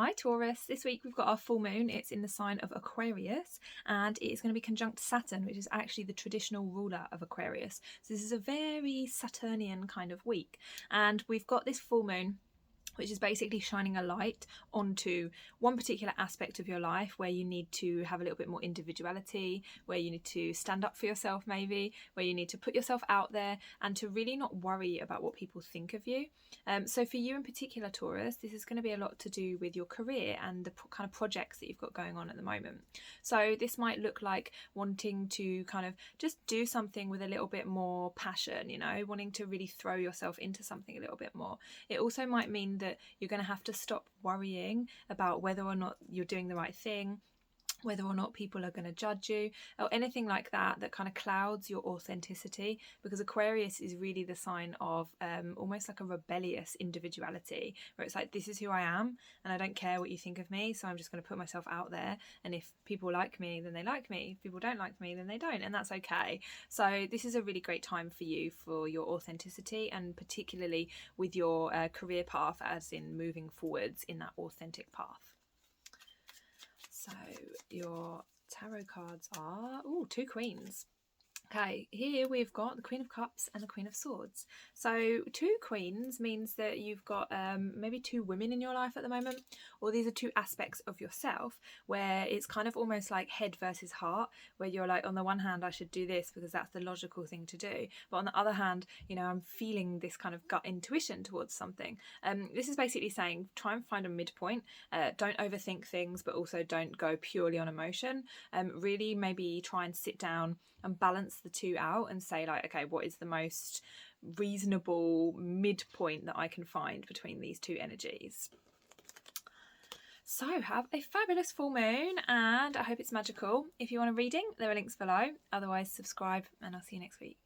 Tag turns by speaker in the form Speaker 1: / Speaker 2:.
Speaker 1: Hi Taurus, this week we've got our full moon. It's in the sign of Aquarius and it is going to be conjunct Saturn, which is actually the traditional ruler of Aquarius. So this is a very Saturnian kind of week, and we've got this full moon which is basically shining a light onto one particular aspect of your life where you need to have a little bit more individuality, where you need to stand up for yourself maybe, where you need to put yourself out there and to really not worry about what people think of you. So for you in particular, Taurus, this is going to be a lot to do with your career and the kind of projects that you've got going on at the moment. So this might look like wanting to kind of just do something with a little bit more passion, wanting to really throw yourself into something a little bit more. It also might mean that you're going to have to stop worrying about whether or not you're doing the right thing, whether or not people are going to judge you, or anything like that kind of clouds your authenticity, because Aquarius is really the sign of almost like a rebellious individuality, where it's like, this is who I am and I don't care what you think of me, so I'm just going to put myself out there, and if people like me then they like me, if people don't like me then they don't, and that's okay. So this is a really great time for you for your authenticity, and particularly with your career path, as in moving forwards in that authentic path. So your tarot cards are, two queens. Okay, here we've got the Queen of Cups and the Queen of Swords. So two queens means that you've got maybe two women in your life at the moment, or these are two aspects of yourself where it's kind of almost like head versus heart, where you're like, on the one hand, I should do this because that's the logical thing to do. But on the other hand, I'm feeling this kind of gut intuition towards something. This is basically saying, try and find a midpoint. Don't overthink things, but also don't go purely on emotion. Really maybe try and sit down and balance the two out and say, like, okay, what is the most reasonable midpoint that I can find between these two energies? So have a fabulous full moon, and I hope it's magical. If you want a reading, there are links below. Otherwise, subscribe and I'll see you next week.